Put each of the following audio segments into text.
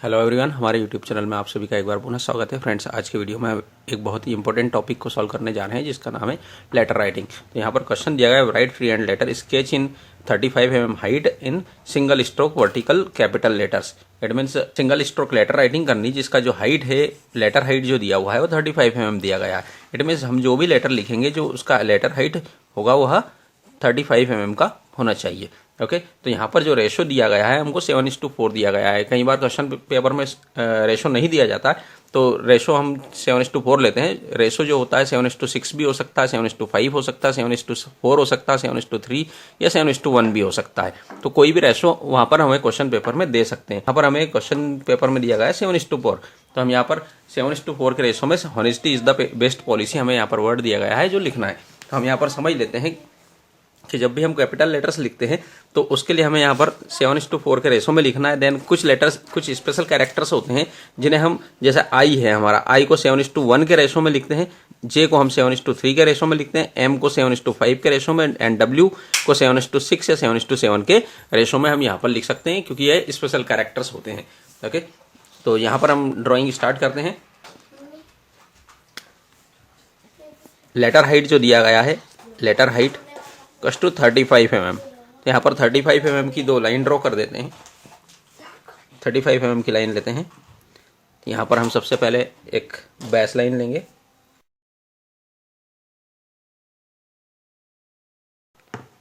Hello everyone, हमारे YouTube channel में आप सभी का एक बार पुनः स्वागत है। फ्रेंड्स, आज के वीडियो में हम एक बहुत ही इंपॉर्टेंट टॉपिक को सॉल्व करने जा रहे हैं जिसका नाम है लेटर राइटिंग। तो यहाँ पर क्वेश्चन दिया गया है, write free hand letter sketch in 35 mm height in single stroke vertical capital letters. It means single stroke letter writing करनी जिसका जो हाइट है, लेटर हाइट जो दिया हुआ है वो 35 mm दिया गया है। इट मीन्स हम जो भी लेटर लिखेंगे जो उसका लेटर हाइट होगा वह 35 mm का होना चाहिए। ओके, तो यहाँ पर जो रेशो दिया गया है हमको 7:4 दिया गया है। कई बार क्वेश्चन पेपर में रेशो नहीं दिया जाता है तो रेशो हम 7:4 लेते हैं। रेशो जो होता है 7:6 भी हो सकता है, 7:5 हो सकता है, 7:4 हो सकता है, 7:3 या 7:1 भी हो सकता है। तो कोई भी रेशो वहाँ पर हमें क्वेश्चन पेपर में दे सकते हैं। यहाँ पर हमें क्वेश्चन पेपर में दिया गया है 7:4, तो हम यहाँ पर 7:4 के रेशो में honesty is the best policy हमें यहाँ पर वर्ड दिया गया है जो लिखना है। तो हम यहाँ पर समझ लेते हैं कि जब भी हम कैपिटल लेटर्स लिखते हैं तो उसके लिए हमें यहाँ पर 7:4 के रेशो में लिखना है। देन कुछ लेटर्स, कुछ स्पेशल कैरेक्टर्स होते हैं जिन्हें हम, जैसे आई है हमारा, आई को 7:1 के रेशो में लिखते हैं, जे को हम 7:3 के रेशो में लिखते हैं, एम को 7:5 के रेशो में, एंड डब्ल्यू को 7:6 या 7:7 के रेशो में हम यहाँ पर लिख सकते हैं क्योंकि ये स्पेशल कैरेक्टर्स होते हैं। ओके, तो यहाँ पर हम ड्रॉइंग स्टार्ट करते हैं। लेटर हाइट जो दिया गया है, लेटर हाइट कस टू 35 mm। तो यहाँ पर 35 mm की दो लाइन ड्रॉ कर देते हैं। 35 mm की लाइन लेते हैं। तो यहाँ पर हम सबसे पहले एक बेस लाइन लेंगे।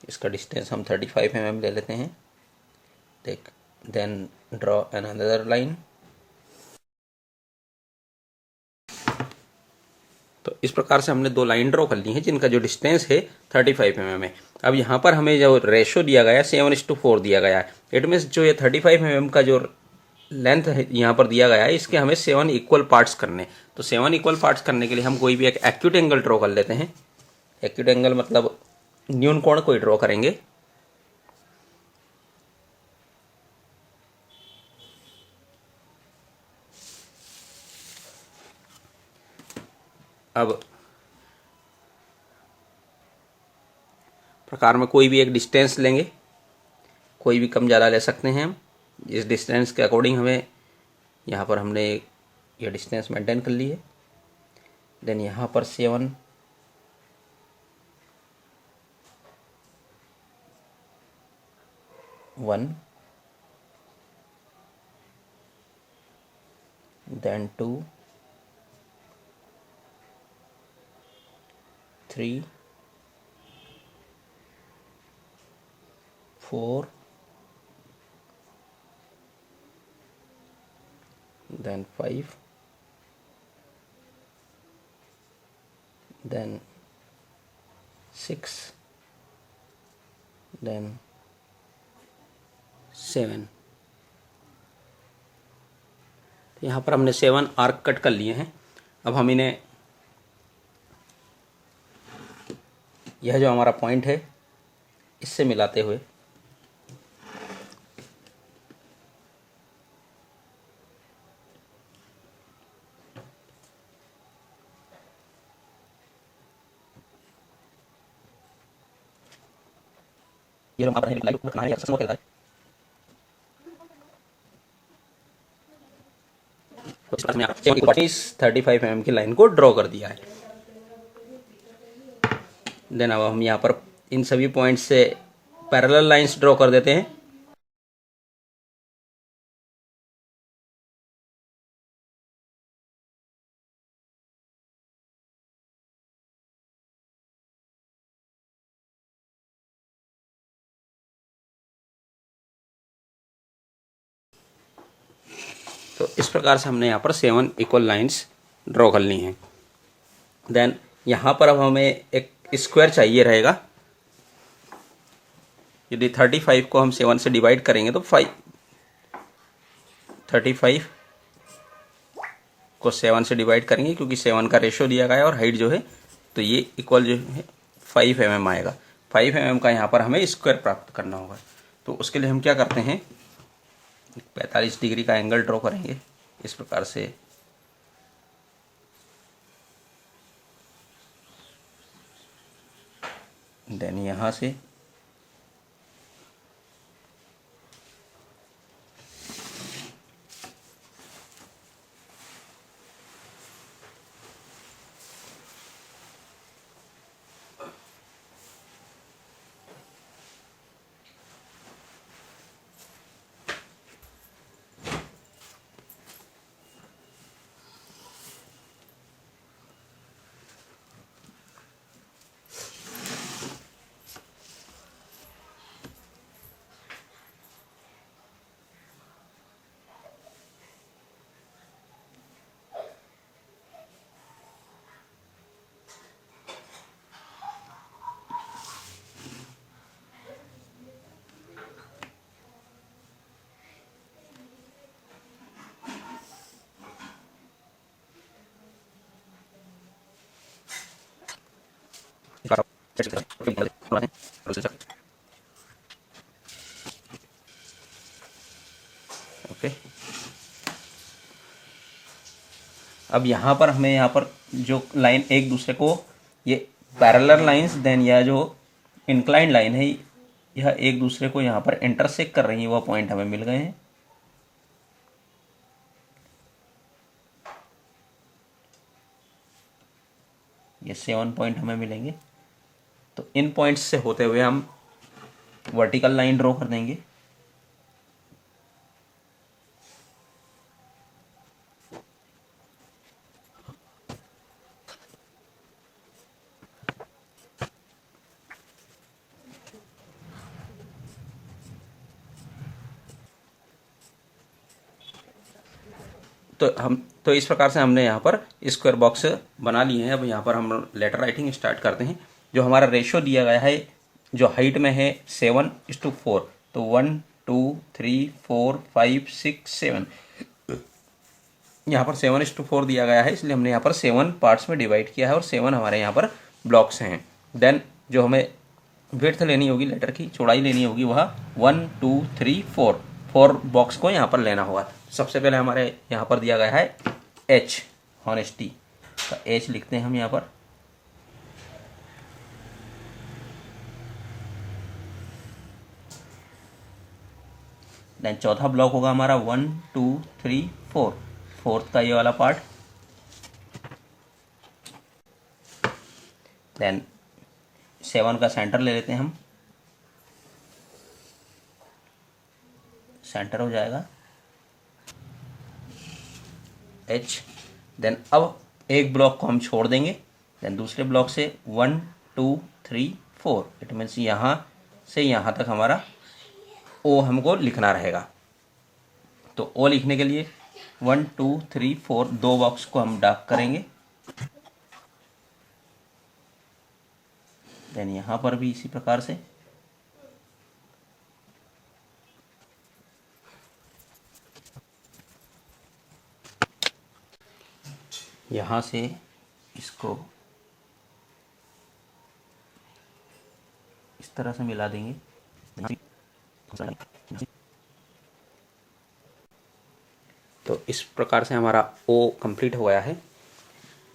इसका डिस्टेंस हम 35 mm ले लेते हैं। Then draw an another line. तो इस प्रकार से हमने दो लाइन ड्रॉ कर ली है जिनका जो डिस्टेंस है 35 mm है। अब यहाँ पर हमें जो रेशो दिया गया है 7:4 दिया गया है। इट मीन्स जो ये 35 mm का जो लेंथ है यहाँ पर दिया गया है, इसके हमें 7 इक्वल पार्ट्स करने। तो 7 इक्वल पार्ट्स करने के लिए हम कोई भी एक एक्यूट एंगल ड्रॉ कर लेते हैं। एक्यूट एंगल मतलब न्यून कोण कोई ड्रॉ करेंगे। अब प्रकार में कोई भी एक डिस्टेंस लेंगे, कोई भी कम ज़्यादा ले सकते हैं हम। इस डिस्टेंस के अकॉर्डिंग हमें यहाँ पर हमने ये डिस्टेंस मेंटेन कर ली है। देन यहाँ पर 7 1, देन 2 3 4, then 5, then 6, then 7। तो यहाँ पर हमने 7 आर्क कट कर लिए हैं। अब हम इन्हें, यह जो हमारा पॉइंट है इससे मिलाते हुए ये हमारा है लाइव करना है या सस्मो है। तो इस बात में आप 35 mm की लाइन को ड्रॉ कर दिया है। देन अब हम यहाँ पर इन सभी पॉइंट्स से पैरेलल लाइंस ड्रॉ कर देते हैं। तो इस प्रकार से हमने यहाँ पर 7 इक्वल लाइंस ड्रॉ कर ली हैं। देन यहाँ पर अब हमें एक स्क्वायर चाहिए रहेगा। यदि 35 को हम 7 से डिवाइड करेंगे तो 35 को 7 से डिवाइड करेंगे क्योंकि 7 का रेशो दिया गया है और हाइट जो है, तो ये इक्वल जो है 5 mm आएगा। 5 mm का यहाँ पर हमें स्क्वायर प्राप्त करना होगा। तो उसके लिए हम क्या करते हैं, 45 डिग्री का एंगल ड्रॉ करेंगे इस प्रकार से। देन यहाँ से ओके, अब यहाँ पर हमें यहाँ पर जो लाइन एक दूसरे को, ये पैरेलल लाइंस, देन यह जो इंक्लाइंड लाइन है यह एक दूसरे को यहाँ पर इंटरसेक्ट कर रही है, वह पॉइंट हमें मिल गए हैं। ये 7 पॉइंट हमें मिलेंगे। तो इन पॉइंट्स से होते हुए हम वर्टिकल लाइन ड्रॉ कर देंगे। तो इस प्रकार से हमने यहाँ पर स्क्वायर बॉक्स बना लिए हैं। अब यहाँ पर हम लेटर राइटिंग स्टार्ट करते हैं। जो हमारा रेशियो दिया गया है, जो हाइट में है 7:4, तो 1 2 3 4 5 6 7, यहाँ पर 7:4 दिया गया है, इसलिए हमने यहाँ पर 7 पार्ट्स में डिवाइड किया है और 7 हमारे यहाँ पर ब्लॉक्स हैं। देन जो हमें विड्थ लेनी होगी, लेटर की चौड़ाई लेनी होगी, वह 1 2 3 4 बॉक्स को यहाँ पर लेना होगा। सबसे पहले हमारे यहाँ पर दिया गया है H, हॉनेस्टी का H लिखते हैं हम यहाँ पर। देन चौथा ब्लॉक होगा हमारा 1 2 3 4, फोर्थ का ये वाला पार्ट। देन 7 का सेंटर ले लेते हैं हम, सेंटर हो जाएगा H। देन अब एक ब्लॉक को हम छोड़ देंगे, देन दूसरे ब्लॉक से 1 2 3 4, इट मीन्स यहाँ से यहाँ तक हमारा O हमको लिखना रहेगा। तो O लिखने के लिए 1 2 3 4 दो बॉक्स को हम डार्क करेंगे। देन यहाँ पर भी इसी प्रकार से यहाँ से इसको इस तरह से मिला देंगे। तो इस प्रकार से हमारा O कंप्लीट हो गया है।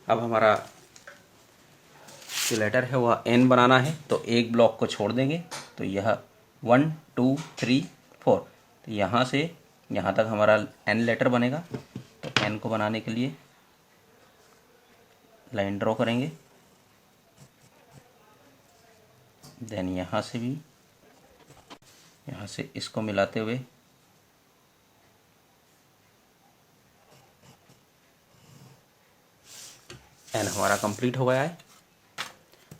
अब हमारा जो लेटर है वह N बनाना है, तो एक ब्लॉक को छोड़ देंगे, तो यह 1 2 3 4, तो यहाँ से यहाँ तक हमारा N लेटर बनेगा। तो N को बनाने के लिए लाइन ड्रॉ करेंगे। देन यहाँ से भी, यहाँ से इसको मिलाते हुए N हमारा कंप्लीट हो गया है।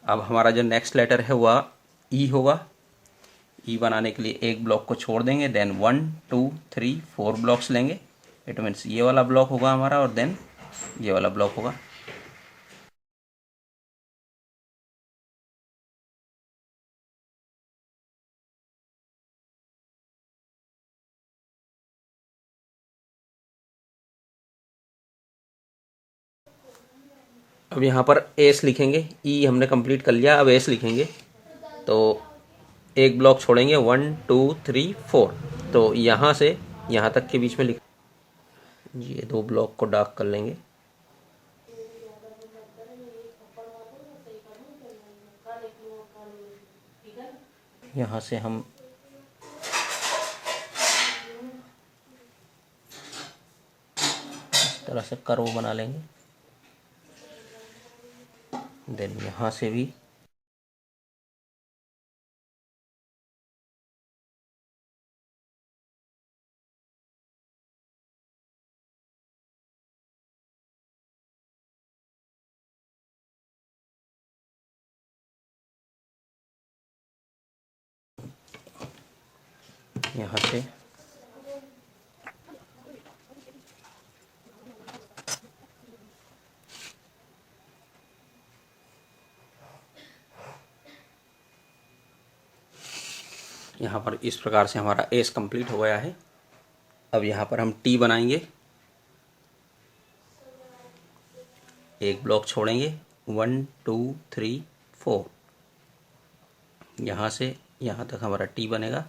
अब हमारा जो नेक्स्ट लेटर है वह E होगा। E बनाने के लिए एक ब्लॉक को छोड़ देंगे, देन 1 2 3 4 ब्लॉक्स लेंगे, इट मीन्स ये वाला ब्लॉक होगा हमारा और देन ये वाला ब्लॉक होगा। अब यहाँ पर एस लिखेंगे, ई हमने कंप्लीट कर लिया, अब एस लिखेंगे। तो एक ब्लॉक छोड़ेंगे, 1 2 3 4, तो यहाँ से यहाँ तक के बीच में लिख, ये दो ब्लॉक को डार्क कर लेंगे। यहाँ से हम इस तरह से कर्व बना लेंगे। देन यहाँ से भी यहाँ से यहाँ पर इस प्रकार से हमारा एस कंप्लीट हो गया है। अब यहाँ पर हम टी बनाएंगे, एक ब्लॉक छोड़ेंगे, 1 2 3 4, यहाँ से यहाँ तक हमारा टी बनेगा।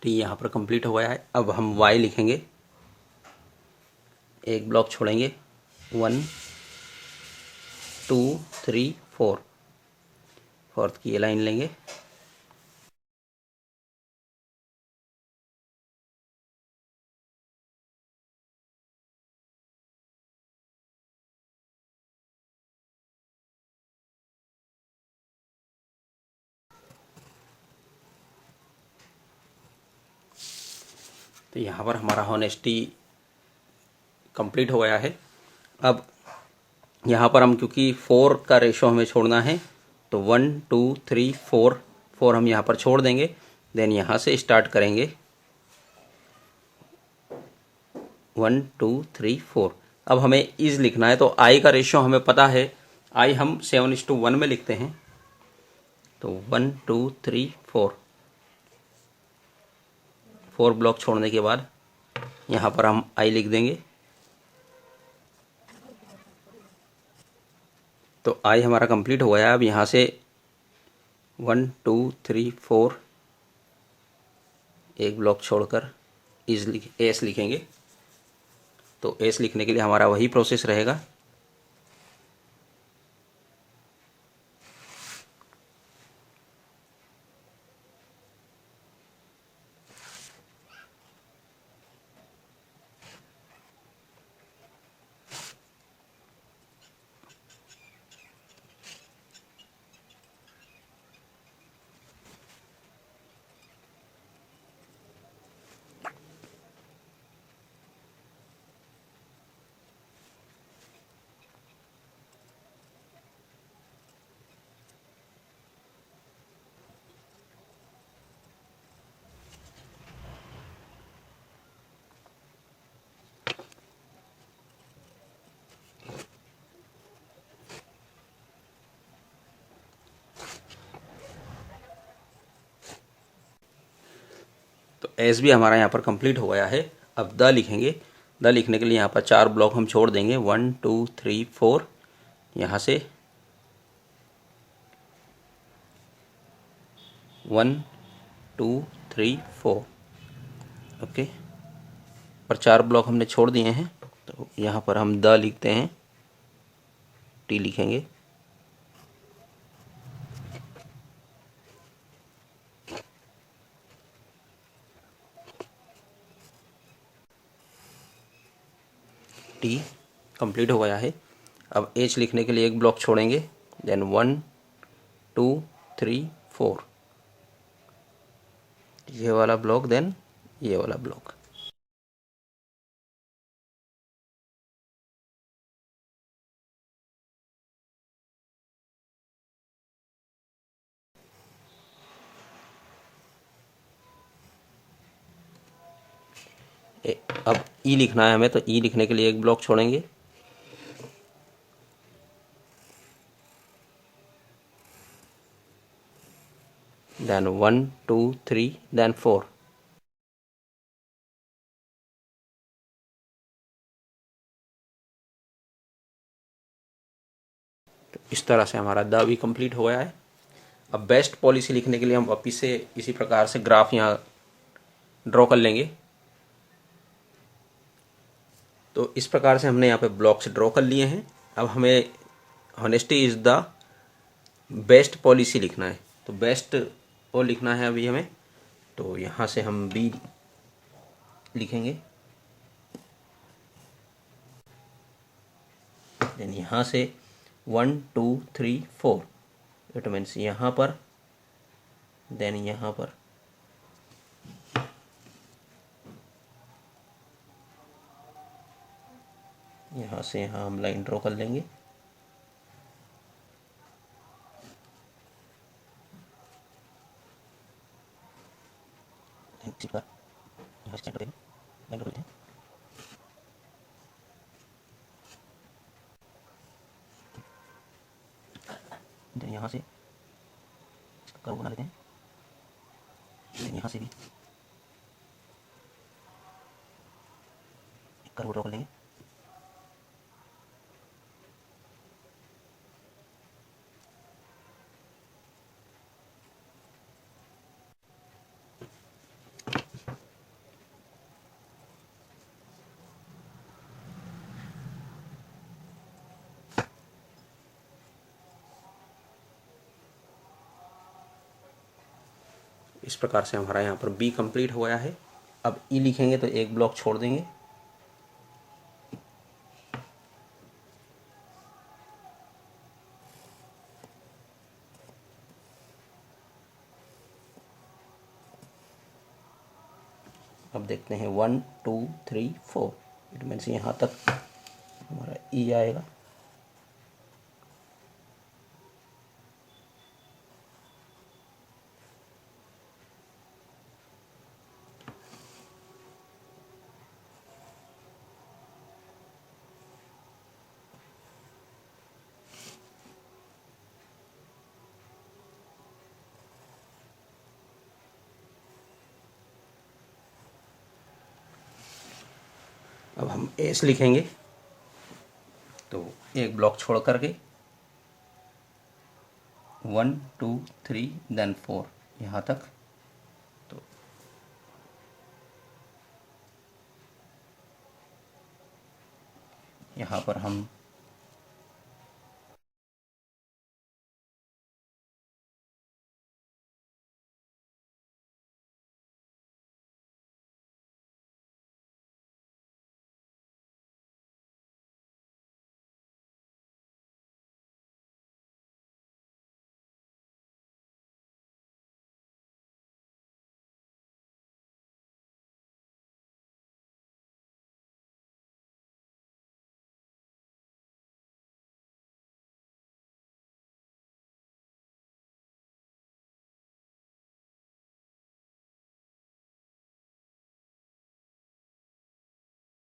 टी यहाँ पर कंप्लीट हो गया है। अब हम वाई लिखेंगे, एक ब्लॉक छोड़ेंगे, 1 2 3 4, फोर्थ की ये लाइन लेंगे। तो यहाँ पर हमारा होनेस्टी कंप्लीट हो गया है। अब यहाँ पर हम क्योंकि 4 का रेशो हमें छोड़ना है तो 1 2 3 4 4 हम यहाँ पर छोड़ देंगे। देन यहाँ से स्टार्ट करेंगे 1 2 3 4। अब हमें इज लिखना है तो आई का रेशो हमें पता है, आई हम 7:1 में लिखते हैं। तो 1 2 3 4, 4 ब्लॉक छोड़ने के बाद यहाँ पर हम आई लिख देंगे। तो आई हमारा कंप्लीट हो गया। अब यहाँ से 1 2 3 4 एक ब्लॉक छोड़कर एस लिखेंगे। तो एस लिखने के लिए हमारा वही प्रोसेस रहेगा। तो एस भी हमारा यहाँ पर कंप्लीट हो गया है। अब द लिखेंगे। द लिखने के लिए यहाँ पर 4 ब्लॉक हम छोड़ देंगे, 1 2 3 4। यहाँ से 1 2 3 4, ओके। पर 4 ब्लॉक हमने छोड़ दिए हैं तो यहाँ पर हम द लिखते हैं, टी लिखेंगे। टी कंप्लीट हो गया है। अब एच लिखने के लिए एक ब्लॉक छोड़ेंगे, देन 1 2 3 4, ये वाला ब्लॉक, देन ये वाला ब्लॉक। अब ई लिखना है हमें, तो ई लिखने के लिए एक ब्लॉक छोड़ेंगे, देन 1 2 3 देन 4। तो इस तरह से हमारा द भी कंप्लीट हो गया है। अब बेस्ट पॉलिसी लिखने के लिए हम वापिस से इसी प्रकार से ग्राफ यहाँ ड्रॉ कर लेंगे। तो इस प्रकार से हमने यहाँ पे ब्लॉक्स ड्रॉ कर लिए हैं। अब हमें honesty is the best policy लिखना है, तो बेस्ट वो लिखना है अभी हमें। तो यहाँ से हम बी लिखेंगे, देन यहाँ से 1 2 3 4, इट मीन्स यहाँ पर, देन यहाँ पर, यहाँ से यहाँ हम लाइन ड्रॉ कर लेंगे। यहाँ से लाइन ड्रॉ करते हैं। देन यहाँ से कर्व बना लेते हैं। यहाँ से भी कर्व ड्रॉ कर लेंगे। इस प्रकार से हमारा यहाँ पर बी कंप्लीट हो गया है। अब ई लिखेंगे तो एक ब्लॉक छोड़ देंगे। अब देखते हैं 1 2 3 4, इट मीन्स यहाँ तक हमारा ई आएगा। अब हम एस लिखेंगे तो एक ब्लॉक छोड़ करके 1 2 3 देन 4 यहाँ तक। तो यहाँ पर हम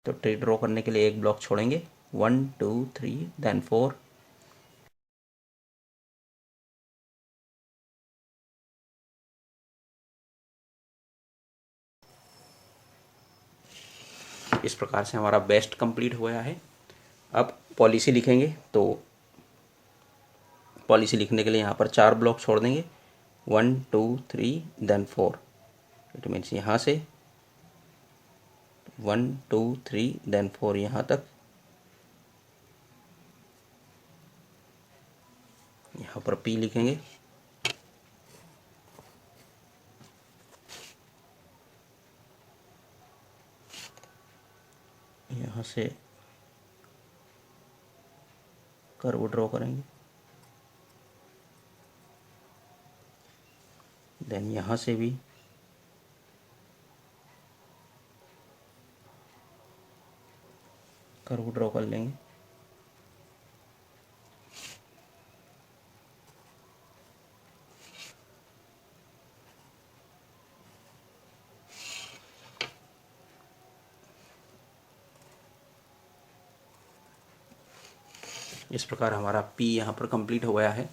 तो ट्री ड्रॉ करने के लिए एक ब्लॉक छोड़ेंगे 1 2 3 देन 4। इस प्रकार से हमारा बेस्ट कंप्लीट हुआ है। अब पॉलिसी लिखेंगे तो पॉलिसी लिखने के लिए यहाँ पर 4 ब्लॉक छोड़ देंगे 1 2 3 देन 4, इट मीन्स यहाँ से 1 2 3 देन 4 यहाँ तक। यहाँ पर पी लिखेंगे। यहाँ से कर्व ड्रॉ करेंगे, देन यहाँ से भी कर्व ड्रॉ कर लेंगे। इस प्रकार हमारा P यहाँ पर कंप्लीट हो गया है।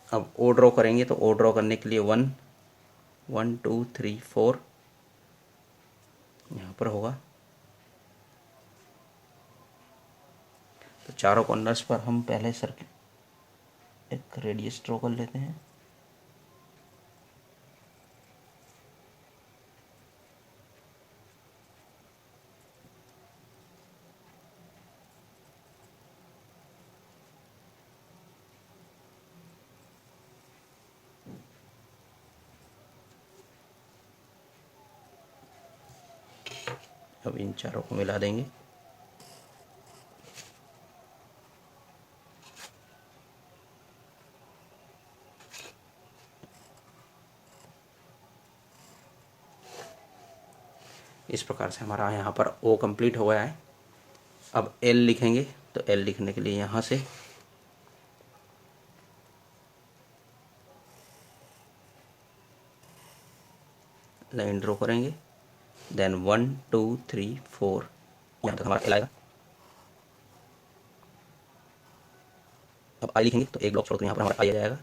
अब O ड्रॉ करेंगे तो O ड्रॉ करने के लिए 1 1 2 3 4 यहाँ पर होगा। तो चारों कॉर्नर्स पर हम पहले सर्किल एक रेडियस ड्रॉ कर लेते हैं। अब इन चारों को मिला देंगे। इस प्रकार से हमारा यहाँ पर O कंप्लीट हो गया है। अब L लिखेंगे तो L लिखने के लिए यहाँ से लाइन ड्रॉ करेंगे, देन 1 2 3 4 यहाँ तक हमारा L आएगा। अब I लिखेंगे तो एक ब्लॉक छोड़कर यहाँ पर हमारा I आ जाएगा।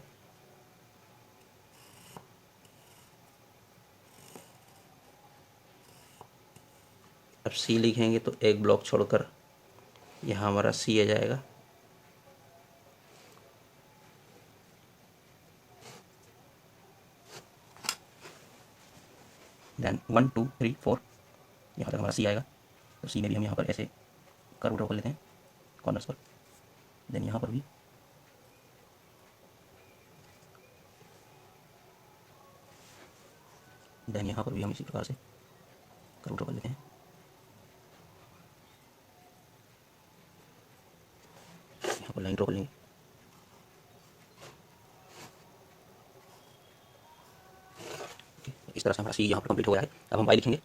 अब सी लिखेंगे तो एक ब्लॉक छोड़कर यहाँ हमारा सी आ जाएगा। देन 1 2 3 4 यहाँ तक हमारा सी आएगा। तो सी में भी हम यहाँ पर ऐसे कर्व ड्रॉ कर लेते हैं कॉर्नर्स पर। देन यहाँ पर भी हम इसी प्रकार से कर्व ड्रॉ कर लेते हैं। यहाँ पर लाइन ड्रॉ कर लेंगे। इस तरह से हमारा सी यहाँ पर कंप्लीट हो गया है। अब हम वाई लिखेंगे।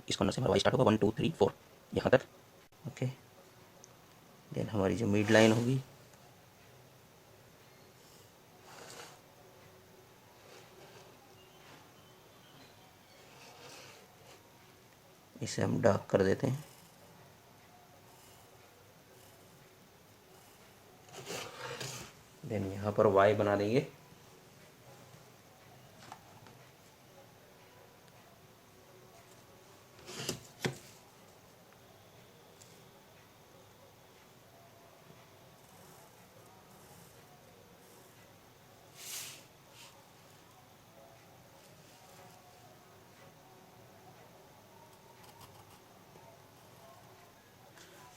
इस कॉर्नर से हमारा वाई स्टार्ट होगा 1 2 3 4 यहाँ तक। ओके, देन हमारी जो मिड लाइन होगी इसे हम डार्क कर देते हैं। देन यहाँ पर वाई बना देंगे।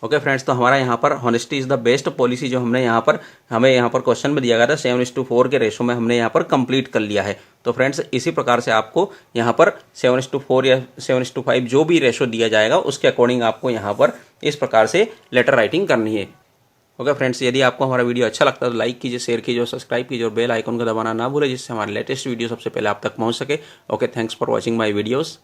ओके फ्रेंड्स, तो हमारा यहाँ पर honesty is the best policy जो हमें यहाँ पर क्वेश्चन में दिया गया था 7:4 के रेशो में हमने यहाँ पर कंप्लीट कर लिया है। तो फ्रेंड्स इसी प्रकार से आपको यहाँ पर 7:4 या 7:5 जो भी रेशो दिया जाएगा उसके अकॉर्डिंग आपको यहाँ पर इस प्रकार से लेटर राइटिंग करनी है। ओके फ्रेंड्स, यदि आपको हमारा वीडियो अच्छा लगता है तो लाइक कीजिए, शेयर कीजिए और सब्सक्राइब कीजिए और बेल आइकन को दबाना ना भूलें जिससे हमारे लेटेस्ट वीडियो सबसे पहले आप तक पहुँच सके। Okay, thanks for watching my videos.